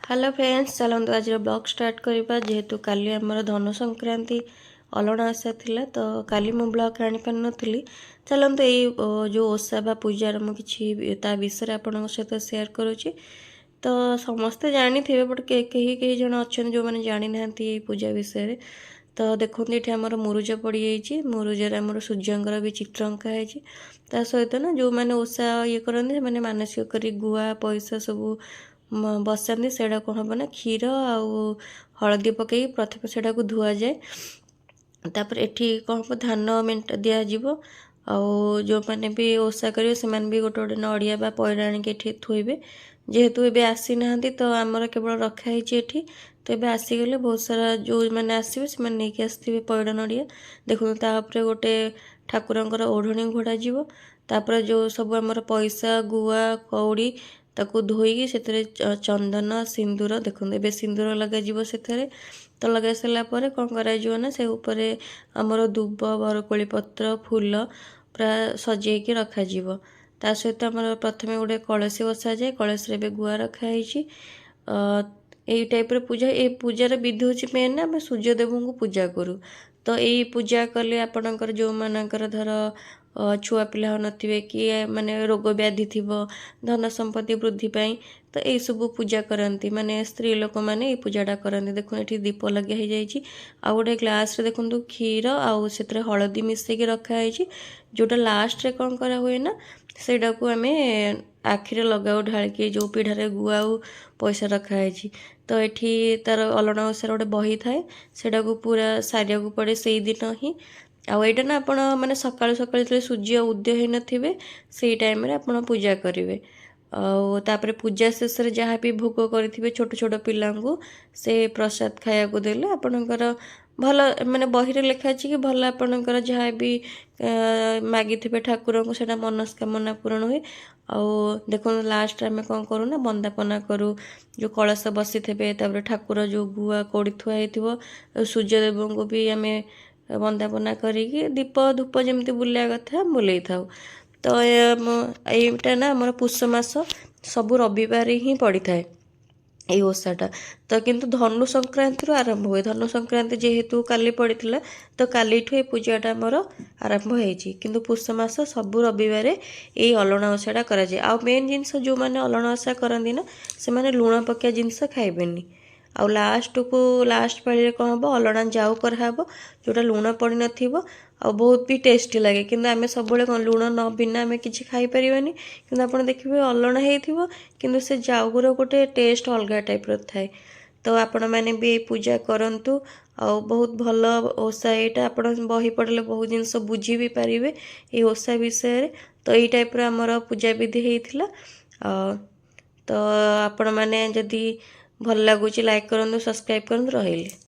Hello friends, चलते आज blog start करवा जेहेतु काली आमर धनु संक्रांति अलणा आशा थिला तो काली मु ब्लॉग आनी पार नी। चलते यही जो ओषा बा पूजार मुझे ता विषय आपन सहित सेयार करुच्ची। तो समस्ते जानी थे बट कहीं कहीं जन अच्छा जो मैंने जानी ना पूजा विषय। तो देखो ये आमर मुरुज पड़ जाइए, मुरुजर आमर सूर्यंकर भी चित्र अंका है सहित ना जो मैंने ओषा ये करते मैंने मानसिक कर गुआ पैसा सब बसाती से कौन हम ना क्षीर आउ हलदी पकई प्रथम से धुआ जाए। तापर एठी कौन हम धान मेंट दिज्व आउ जो मैंने भी ओषा करेंगे से भी गोटे गोटे नड़िया बा पैरा आणिक थोइबे। जेहेतु एबे आसी नाहांती तो आमर केवल रखाई एठी। तो ये आसीगले बहुत सारा जो मैंने आसवे से नहीं आसवे पैड़ नड़िया देखो तापर गोटे ठाकुरंकर ओढ़णी घोड़ा जीव। तापर जो सब आमर पैसा गुआ कौड़ी ताकू धोईकी से चंदन सिंदूर देखो ए सिंदूर लगे से तो लगे सारापर कौन कर से उपरे आमर दुब बरकोली पत्र फूल पूरा सजेकी रखाଯିव। ता सहित आमर प्रथम गोटे कलश बसा जाए, कलश रे गुआ रखाई यही टाइप पूजा। ये पूजार विधि हूँ मेन आम सूर्यदेव को पूजा करूँ। तो यही पूजा कले आपणकर जो मानकर धर छुआ पिला हो नथिबे कि माने रोग व्याधि थी धन संपत्ति वृद्धि पाई तो यही सब पूजा करती माने स्त्री लोक मैंने ये पूजाटा करती। देखो ये दीप लगे हो जाए आ गोटे ग्लास रे देखो क्षीर आउ से हलदी मिसेक रखाई जोटा लास्ट रे कौन करा हुए ना सेटा को आम आखिरे लगाऊ ढालिकी जो पीढ़ारे गुआ पैसा रखाई। तो ये तार अलणा ओषार गोटे बही थाए सेटा को पूरा सारिया को पड़े से दिन ही आईटा ना आपण मैंने सकाळु सकाळु सूर्य उदय हो नथिबे से टाइम रे आपण पूजा करेंगे। तापर पूजा शेष जहाँ भी भोग करेंगे छोट छोट पिला से प्रसाद खाया को देले आपणकर भल माने बही लेखा अच्छी कि भल आपणकर जहाँ भी मागी थे ठाकुर को सेटा मनस्कामना पूरण हुए। आउ देखो लास्ट आम कौन करूँ ना बंदापना करूँ जो कलश बसी थे तापर ठाकुर जो गुआ कौड़ी थुआ सूर्यदेव को भी आम बंदापना करिकी दीप धूप जमी बुलिया कथा बुले था। तो यहीटा ना आम पुष मास सबु रविवार ही पड़ी थाए ये ओषाटा। तो किंतु धनु संक्रांति आरंभ हुए, धनु संक्रांति जेहेतु काली पड़ता तो काली ये पूजाटा आमर आरंभ होती किंतु पुष मास सबु रविवार ये अलणा ओषाटा कराए। आ मेन जिनस जो मैंने अलणा ओषा करती ना से मैंने लुण पकिया जिनस खाइबेनी। आउ लास्ट को लास्ट पाली कौन हम अलणा जाऊ कराब जोटा लुण पड़ी नथिबो आ बहुत भी टेस्टी लगे किंतु आम सब कौन लुण न बिना आम कि खाई परिबानी किंतु आप देखिए अलणा होइथिबो किंतु से जाऊर गोटे टेस्ट अलग टाइप थाए। तो आपण मैंने भी पूजा करंतु आ बहुत भल ओषा यहाँ आप बही पढ़ले बहुत जिनस बुझी भी पारे ये ओषा विषय। तो यही टाइप आमर पूजा विधि होता। तो आपण मैंने जदि भल लगुच लाइक करूँ सब्सक्राइब करूँ रही।